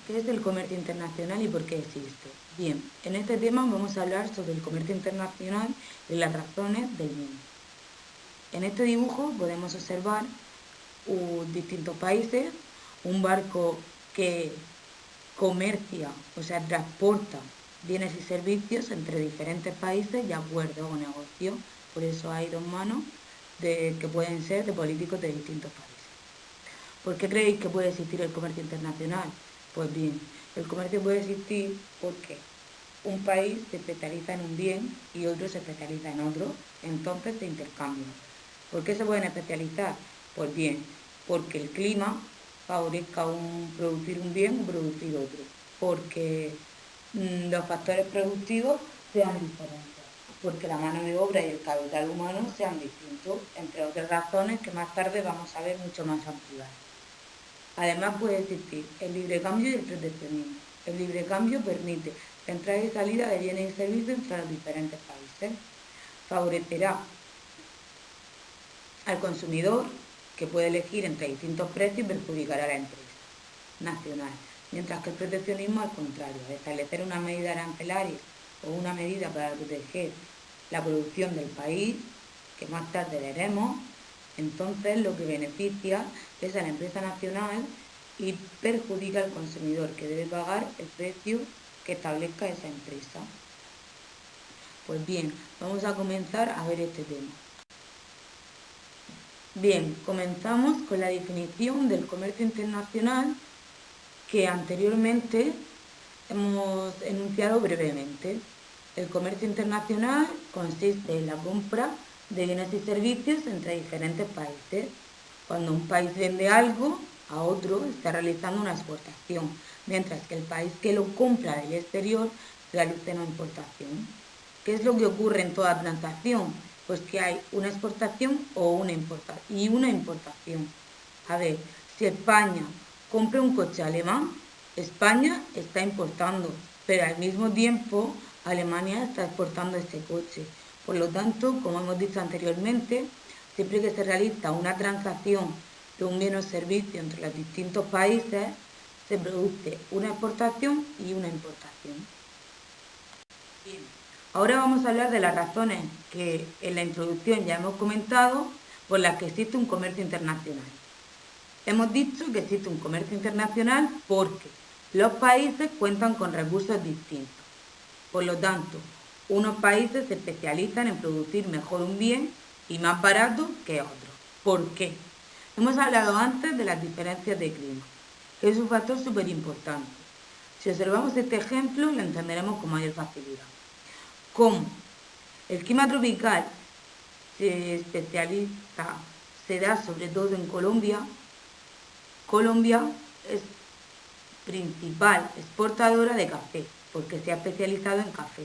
¿Qué es el comercio internacional y por qué existe? Bien, en este tema vamos a hablar sobre el comercio internacional y las razones del mismo. En este dibujo podemos observar distintos países, un barco que comercia, o sea, transporta bienes y servicios entre diferentes países de acuerdo o negocio. Por eso hay dos manos que pueden ser de políticos de distintos países. ¿Por qué creéis que puede existir el comercio internacional? Pues bien, el comercio puede existir porque un país se especializa en un bien y otro se especializa en otro, entonces se intercambian. ¿Por qué se pueden especializar? Pues bien, porque el clima favorezca producir un bien o producir otro, porque los factores productivos sean diferentes, porque la mano de obra y el capital humano sean distintos, entre otras razones que más tarde vamos a ver mucho más ampliadas. Además puede existir el libre cambio y el proteccionismo. El libre cambio permite la entrada y salida de bienes y servicios entre los diferentes países. Favorecerá al consumidor, que puede elegir entre distintos precios y perjudicará a la empresa nacional. Mientras que el proteccionismo, al contrario, al establecer una medida arancelaria o una medida para proteger la producción del país, que más tarde veremos, entonces lo que beneficia es a la empresa nacional y perjudica al consumidor, que debe pagar el precio que establezca esa empresa. Pues bien, vamos a comenzar a ver este tema. Bien, comenzamos con la definición del comercio internacional que anteriormente hemos enunciado brevemente. El comercio internacional consiste en la compra de bienes y servicios entre diferentes países. Cuando un país vende algo a otro, está realizando una exportación, mientras que el país que lo compra del exterior realiza una importación. ¿Qué es lo que ocurre en toda transacción? Pues que hay una exportación y una importación. A ver, si España compra un coche alemán, España está importando, pero al mismo tiempo Alemania está exportando este coche. Por lo tanto, como hemos dicho anteriormente, siempre que se realiza una transacción de un bien o servicio entre los distintos países, se produce una exportación y una importación. Bien. Ahora vamos a hablar de las razones que en la introducción ya hemos comentado por las que existe un comercio internacional. Hemos dicho que existe un comercio internacional porque los países cuentan con recursos distintos. Por lo tanto, unos países se especializan en producir mejor un bien y más barato que otros. ¿Por qué? Hemos hablado antes de las diferencias de clima, que es un factor súper importante. Si observamos este ejemplo, lo entenderemos con mayor facilidad. Como el clima tropical se da sobre todo en Colombia. Colombia es principal exportadora de café, porque se ha especializado en café.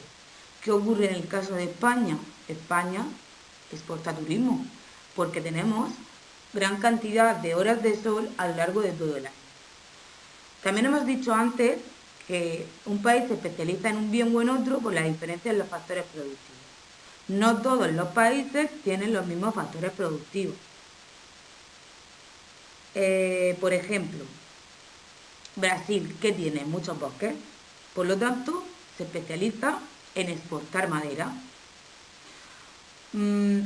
¿Qué ocurre en el caso de España? España exporta turismo, porque tenemos gran cantidad de horas de sol a lo largo de todo el año. También hemos dicho antes que un país se especializa en un bien o en otro por la diferencia en los factores productivos. No todos los países tienen los mismos factores productivos. Por ejemplo, Brasil, que tiene muchos bosques, por lo tanto, se especializa en exportar madera.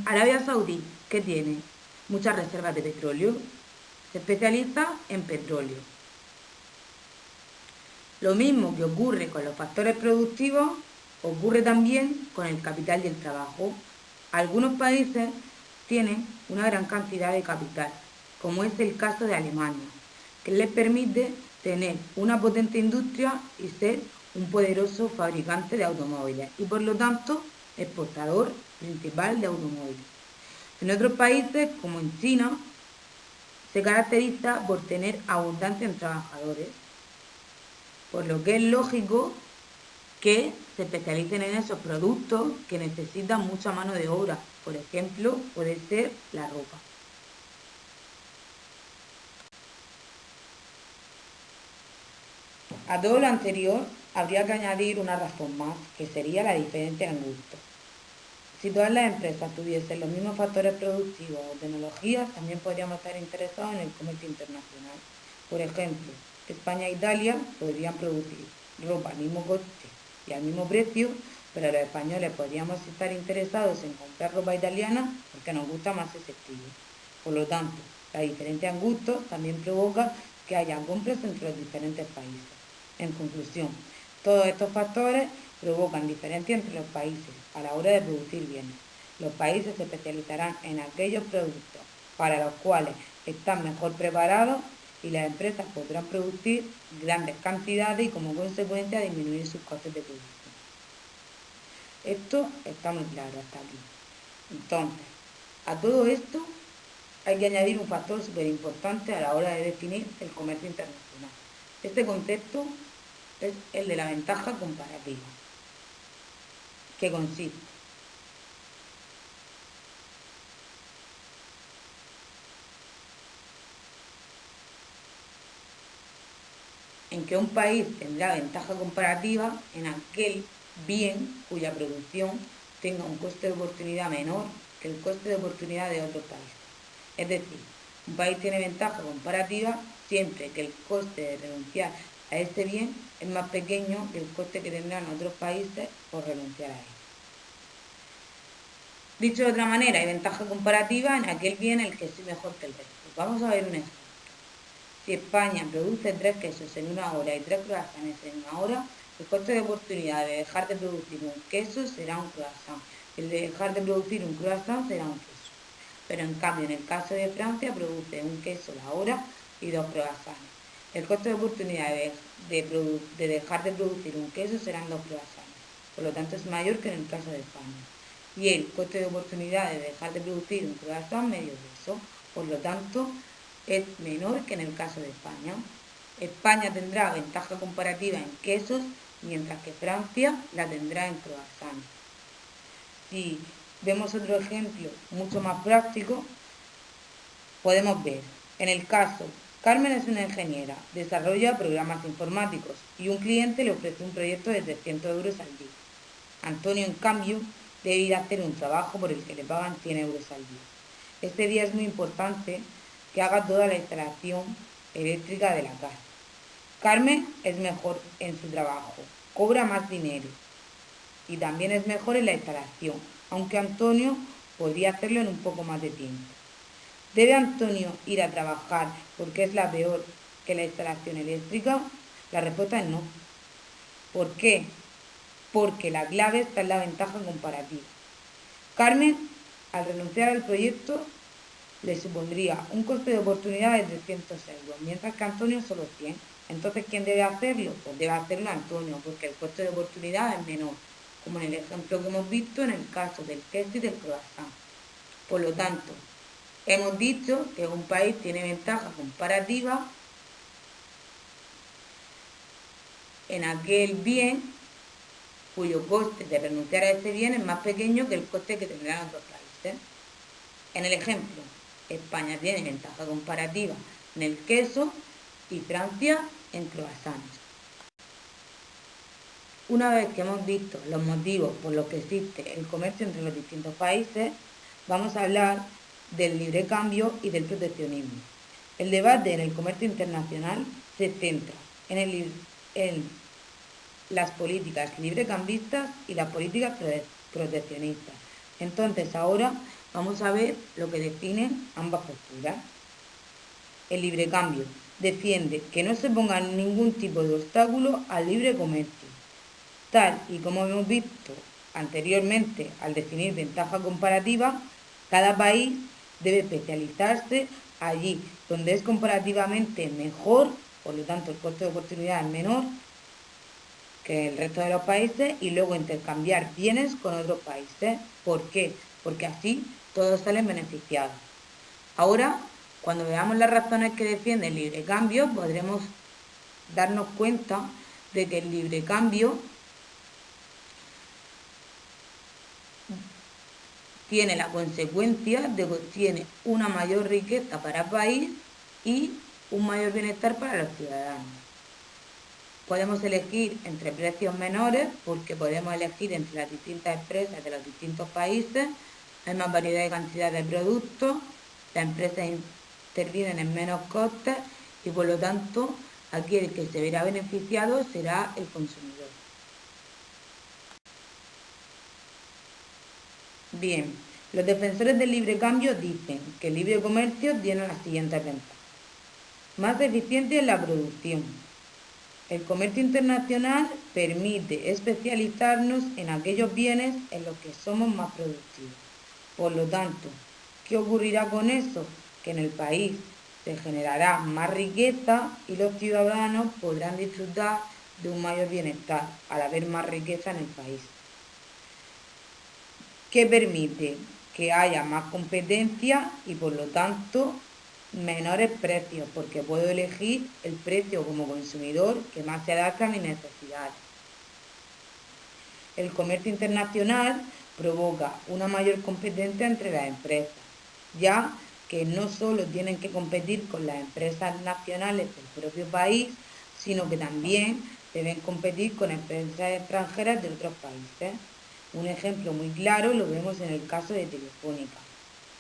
Arabia Saudí, que tiene muchas reservas de petróleo, se especializa en petróleo. Lo mismo que ocurre con los factores productivos, ocurre también con el capital y el trabajo. Algunos países tienen una gran cantidad de capital, como es el caso de Alemania, que les permite tener una potente industria y ser un poderoso fabricante de automóviles y por lo tanto exportador principal de automóviles. En otros países, como en China, se caracteriza por tener abundancia en trabajadores, por lo que es lógico que se especialicen en esos productos que necesitan mucha mano de obra. Por ejemplo, puede ser la ropa. A todo lo anterior, habría que añadir una razón más, que sería la diferencia en gusto. Si todas las empresas tuviesen los mismos factores productivos o tecnologías, también podríamos estar interesados en el comercio internacional. Por ejemplo, España e Italia podrían producir ropa al mismo coste y al mismo precio, pero los españoles podríamos estar interesados en comprar ropa italiana porque nos gusta más ese estilo. Por lo tanto, la diferencia en gustos también provoca que haya compras entre los diferentes países. En conclusión, todos estos factores provocan diferencias entre los países a la hora de producir bienes. Los países se especializarán en aquellos productos para los cuales están mejor preparados y las empresas podrán producir grandes cantidades y como consecuencia disminuir sus costes de producción. Esto está muy claro hasta aquí. Entonces, a todo esto hay que añadir un factor súper importante a la hora de definir el comercio internacional. Este concepto es el de la ventaja comparativa, que consiste en que un país tendrá ventaja comparativa en aquel bien cuya producción tenga un coste de oportunidad menor que el coste de oportunidad de otros países. Es decir, un país tiene ventaja comparativa siempre que el coste de renunciar a este bien es más pequeño que el coste que tendrán otros países por renunciar a él. Dicho de otra manera, hay ventaja comparativa en aquel bien en el que soy mejor que el resto. Vamos a ver un ejemplo. Si España produce 3 quesos en una hora y 3 croissants en una hora, el coste de oportunidad de dejar de producir un queso será un croissant. El de dejar de producir un croissant será un queso. Pero en cambio, en el caso de Francia, produce un queso la hora y 2 croissants. El coste de oportunidad de dejar de producir un queso serán 2 croissants. Por lo tanto, es mayor que en el caso de España. Y el coste de oportunidad de dejar de producir un croissant medio queso. Por lo tanto, es menor que en el caso de España. España tendrá ventaja comparativa en quesos, mientras que Francia la tendrá en croissants. Si vemos otro ejemplo mucho más práctico, podemos ver, en el caso, Carmen es una ingeniera, desarrolla programas informáticos y un cliente le ofrece un proyecto de 300 euros al día. Antonio, en cambio, debe ir a hacer un trabajo por el que le pagan 100 euros al día. Este día es muy importante que haga toda la instalación eléctrica de la casa. Carmen es mejor en su trabajo, cobra más dinero y también es mejor en la instalación, aunque Antonio podría hacerlo en un poco más de tiempo. ¿Debe Antonio ir a trabajar porque es la peor que la instalación eléctrica? La respuesta es no. ¿Por qué? Porque la clave está en la ventaja comparativa. Carmen, al renunciar al proyecto, le supondría un coste de oportunidad de 300 euros, mientras que Antonio solo 100. Entonces, ¿quién debe hacerlo? Pues debe hacerlo Antonio, porque el coste de oportunidad es menor, como en el ejemplo que hemos visto en el caso del queso y del croissant. Por lo tanto, hemos dicho que un país tiene ventaja comparativa en aquel bien cuyo coste de renunciar a ese bien es más pequeño que el coste que tendrán otros países. En el ejemplo, España tiene ventaja comparativa en el queso y Francia en croissants. Una vez que hemos visto los motivos por los que existe el comercio entre los distintos países, vamos a hablar del libre cambio y del proteccionismo. El debate en el comercio internacional se centra en las políticas librecambistas y las políticas proteccionistas. Entonces ahora vamos a ver lo que definen ambas posturas. El libre cambio defiende que no se ponga ningún tipo de obstáculo al libre comercio. Tal y como hemos visto anteriormente al definir ventaja comparativa, cada país debe especializarse allí donde es comparativamente mejor, por lo tanto el coste de oportunidad es menor que el resto de los países y luego intercambiar bienes con otros países. ¿Por qué? Porque así todos salen beneficiados. Ahora, cuando veamos las razones que defiende el libre cambio, podremos darnos cuenta de que el libre cambio tiene la consecuencia de que tiene una mayor riqueza para el país y un mayor bienestar para los ciudadanos. Podemos elegir entre precios menores porque podemos elegir entre las distintas empresas de los distintos países, hay más variedad de cantidad de productos, las empresas intervienen en menos costes y por lo tanto Aquí el que se verá beneficiado será el consumidor. Bien, los defensores del libre cambio dicen que el libre comercio tiene las siguientes ventajas. Más eficiente en la producción. El comercio internacional permite especializarnos en aquellos bienes en los que somos más productivos. Por lo tanto, ¿qué ocurrirá con eso? Que en el país se generará más riqueza y los ciudadanos podrán disfrutar de un mayor bienestar al haber más riqueza en el país. ¿Qué permite? Que haya más competencia y por lo tanto menores precios, porque puedo elegir el precio como consumidor que más se adapta a mis necesidades. El comercio internacional provoca una mayor competencia entre las empresas, ya que no solo tienen que competir con las empresas nacionales del propio país, sino que también deben competir con empresas extranjeras de otros países. Un ejemplo muy claro lo vemos en el caso de Telefónica.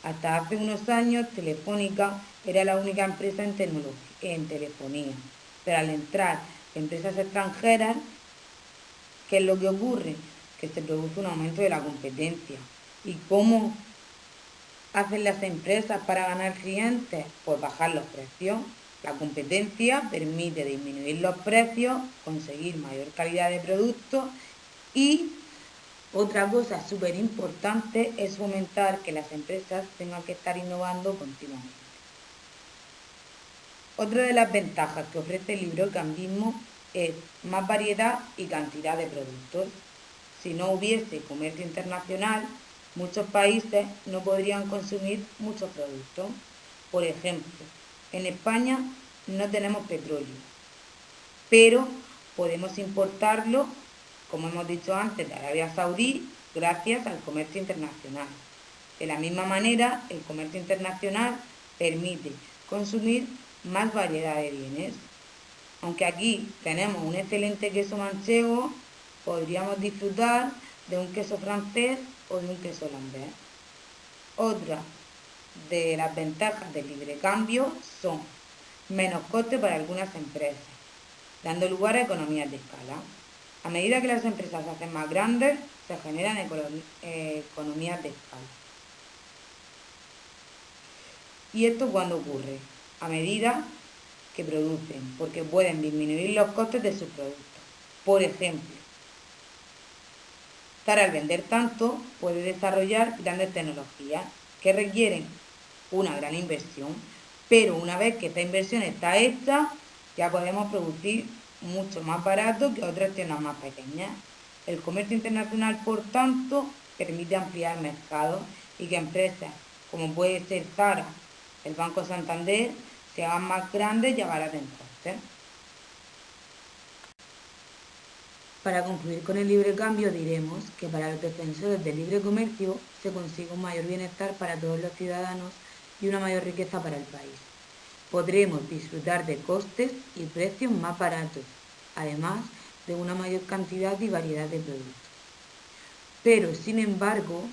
Hasta hace unos años Telefónica era la única empresa en telefonía, pero al entrar empresas extranjeras, ¿qué es lo que ocurre? Que se produce un aumento de la competencia. ¿Y cómo hacen las empresas para ganar clientes? Pues bajar los precios. La competencia permite disminuir los precios, conseguir mayor calidad de producto y otra cosa súper importante es fomentar que las empresas tengan que estar innovando continuamente. Otra de las ventajas que ofrece el librocambismo es más variedad y cantidad de productos. Si no hubiese comercio internacional, muchos países no podrían consumir muchos productos. Por ejemplo, en España no tenemos petróleo, pero podemos importarlo, como hemos dicho antes, de Arabia Saudí, gracias al comercio internacional. De la misma manera, el comercio internacional permite consumir más variedad de bienes. Aunque aquí tenemos un excelente queso manchego, podríamos disfrutar de un queso francés o de un queso holandés. Otra de las ventajas del libre cambio son menos costes para algunas empresas, dando lugar a economías de escala. A medida que las empresas se hacen más grandes, se generan economías de escala. ¿Y esto cuándo ocurre? A medida que producen, porque pueden disminuir los costes de sus productos. Por ejemplo, Zara al vender tanto puede desarrollar grandes tecnologías que requieren una gran inversión, pero una vez que esta inversión está hecha, ya podemos producir mucho más barato que otras tiendas más pequeñas. El comercio internacional, por tanto, permite ampliar mercados y que empresas como puede ser Zara, el Banco Santander, se hagan más grandes y abaraten costes. Para concluir con el libre cambio diremos que para los defensores del libre comercio se consigue un mayor bienestar para todos los ciudadanos y una mayor riqueza para el país. Podremos disfrutar de costes y precios más baratos, además de una mayor cantidad y variedad de productos. Pero, sin embargo,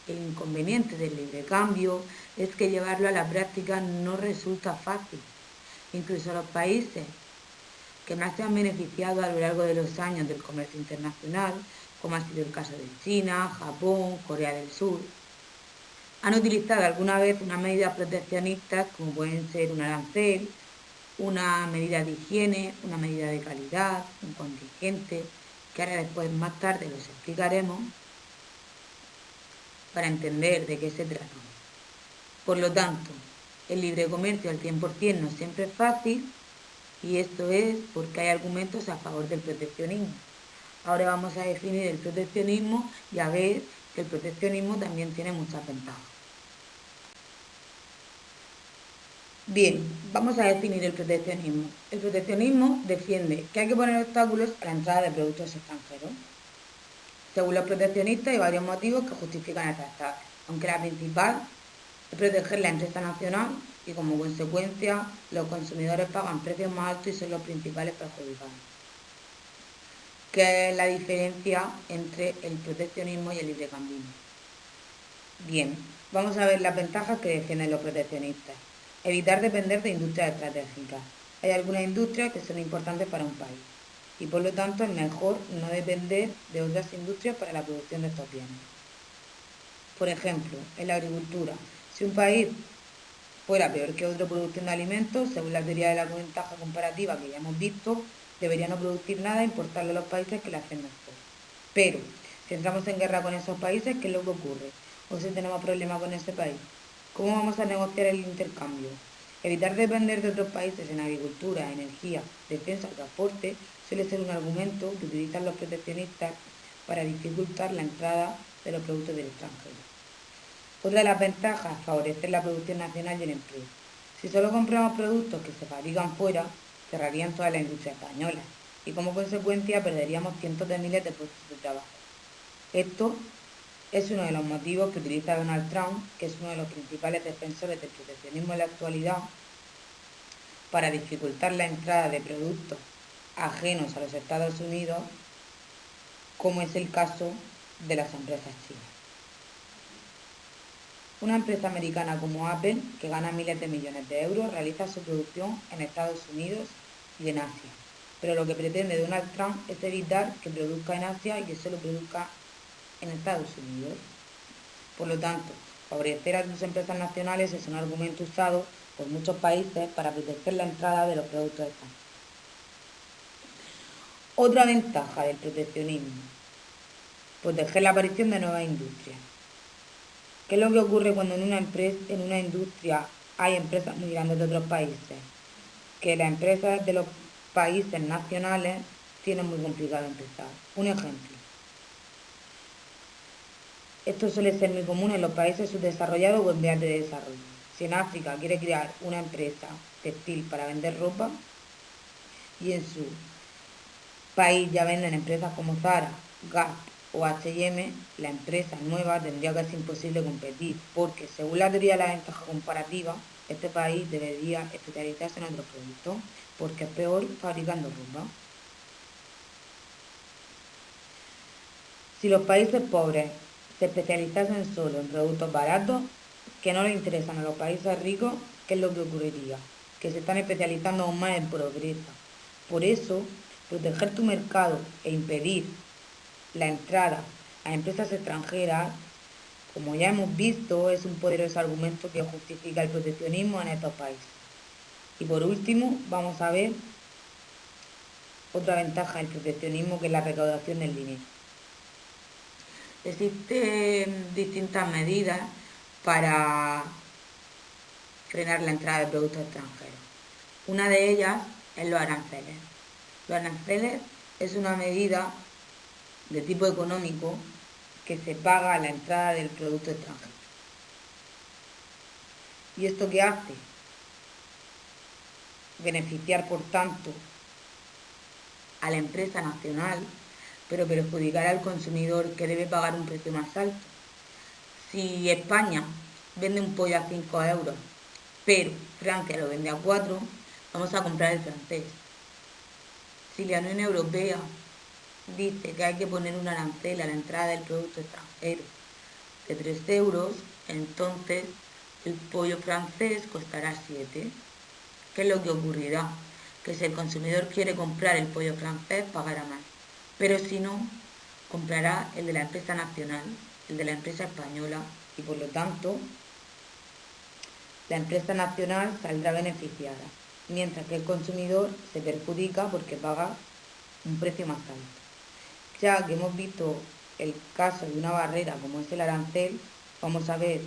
el inconveniente del libre cambio es que llevarlo a la práctica no resulta fácil. Incluso los países que más se han beneficiado a lo largo de los años del comercio internacional, como ha sido el caso de China, Japón, Corea del Sur, han utilizado alguna vez unas medidas proteccionistas como pueden ser un arancel, una medida de higiene, una medida de calidad, un contingente, que ahora después más tarde los explicaremos para entender de qué se trata. Por lo tanto, el libre comercio al 100% no siempre es fácil y esto es porque hay argumentos a favor del proteccionismo. Ahora vamos a definir el proteccionismo y a ver que el proteccionismo también tiene muchas ventajas. Bien, vamos a definir el proteccionismo. El proteccionismo defiende que hay que poner obstáculos a la entrada de productos extranjeros. Según los proteccionistas hay varios motivos que justifican esta estrategia, aunque la principal es proteger la empresa nacional y como consecuencia los consumidores pagan precios más altos y son los principales perjudicados. ¿Qué es la diferencia entre el proteccionismo y el librecambismo? Bien, vamos a ver las ventajas que defienden los proteccionistas. Evitar depender de industrias estratégicas. Hay algunas industrias que son importantes para un país y por lo tanto es mejor no depender de otras industrias para la producción de estos bienes. Por ejemplo, en la agricultura, si un país fuera peor que otro producción de alimentos, según la teoría de la ventaja comparativa que ya hemos visto, debería no producir nada e importarlo a los países que lo hacen mejor. Pero, si entramos en guerra con esos países, ¿qué es lo que ocurre? O si tenemos problemas con ese país, ¿cómo vamos a negociar el intercambio? Evitar depender de otros países en agricultura, energía, defensa o transporte suele ser un argumento que utilizan los proteccionistas para dificultar la entrada de los productos del extranjero. Otra de las ventajas es favorecer la producción nacional y el empleo. Si solo compramos productos que se fabrican fuera, cerrarían toda la industria española y como consecuencia perderíamos cientos de miles de puestos de trabajo. Esto es uno de los motivos que utiliza Donald Trump, que es uno de los principales defensores del proteccionismo en la actualidad, para dificultar la entrada de productos ajenos a los Estados Unidos, como es el caso de las empresas chinas. Una empresa americana como Apple, que gana miles de millones de euros, realiza su producción en Estados Unidos y en Asia. Pero lo que pretende Donald Trump es evitar que produzca en Asia y que solo produzca en Estados Unidos. Por lo tanto, favorecer a sus empresas nacionales es un argumento usado por muchos países para proteger la entrada de los productos extranjeros. Otra ventaja del proteccionismo: proteger la aparición de nuevas industrias. ¿Qué es lo que ocurre cuando en una industria hay empresas muy grandes de otros países? Que las empresas de los países nacionales tienen muy complicado empezar. Un ejemplo. Esto suele ser muy común en los países subdesarrollados o en vías de desarrollo. Si en África quiere crear una empresa textil para vender ropa y en su país ya venden empresas como Zara, Gap o H&M, la empresa nueva tendría que ser imposible competir, porque según la teoría de la ventaja comparativa, este país debería especializarse en otros productos, porque es peor fabricando ropa. Si los países pobres se especializasen solo en productos baratos, que no les interesan a los países ricos, ¿qué es lo que ocurriría? Que se están especializando aún más en pobreza. Por eso, proteger tu mercado e impedir la entrada a empresas extranjeras, como ya hemos visto, es un poderoso argumento que justifica el proteccionismo en estos países. Y por último, vamos a ver otra ventaja del proteccionismo, que es la recaudación del dinero. Existen distintas medidas para frenar la entrada de productos extranjeros. Una de ellas es los aranceles. Los aranceles es una medida de tipo económico que se paga a la entrada del producto extranjero. ¿Y esto qué hace? Beneficiar, por tanto, a la empresa nacional, pero perjudicar al consumidor, que debe pagar un precio más alto. Si España vende un pollo a 5 euros, pero Francia lo vende a 4, vamos a comprar el francés. Si la Unión Europea dice que hay que poner un arancel a la entrada del producto extranjero de 3 euros, entonces el pollo francés costará 7. ¿Qué es lo que ocurrirá? Que si el consumidor quiere comprar el pollo francés, pagará más. Pero si no, comprará el de la empresa nacional, el de la empresa española, y por lo tanto, la empresa nacional saldrá beneficiada, mientras que el consumidor se perjudica porque paga un precio más alto. Ya que hemos visto el caso de una barrera como es el arancel, vamos a ver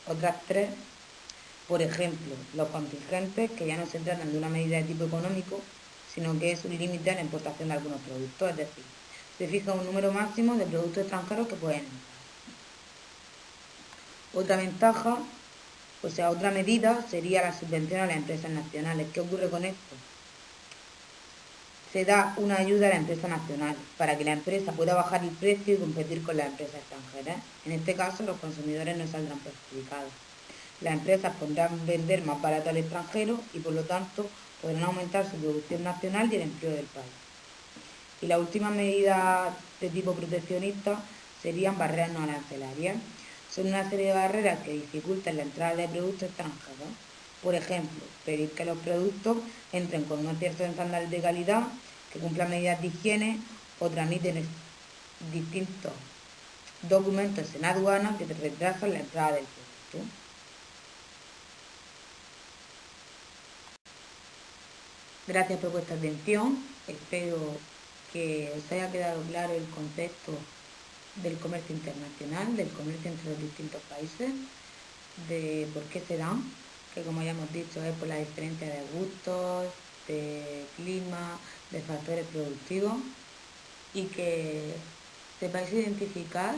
otras 3. Por ejemplo, los contingentes, que ya no se tratan de una medida de tipo económico, sino que es un límite a la importación de algunos productos, es decir, se fija un número máximo de productos extranjeros que pueden entrar. Otra ventaja, otra medida sería la subvención a las empresas nacionales. ¿Qué ocurre con esto? Se da una ayuda a la empresa nacional para que la empresa pueda bajar el precio y competir con las empresas extranjeras. En este caso, los consumidores no saldrán perjudicados. Las empresas podrán vender más barato al extranjero y, por lo tanto, podrán aumentar su producción nacional y el empleo del país. Y la última medida de tipo proteccionista serían barreras no arancelarias. Son una serie de barreras que dificultan la entrada de productos extranjeros. Por ejemplo, pedir que los productos entren con unos ciertos estándares de calidad, que cumplan medidas de higiene o tramiten distintos documentos en aduana que te retrasan la entrada del producto. Gracias por vuestra atención. Espero que os haya quedado claro el concepto del comercio internacional, del comercio entre los distintos países, de por qué se dan, que como ya hemos dicho es por la diferencia de gustos, de clima, de factores productivos, y que sepáis identificar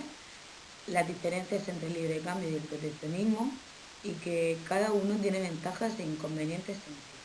las diferencias entre el libre cambio y el proteccionismo, y que cada uno tiene ventajas e inconvenientes en sí.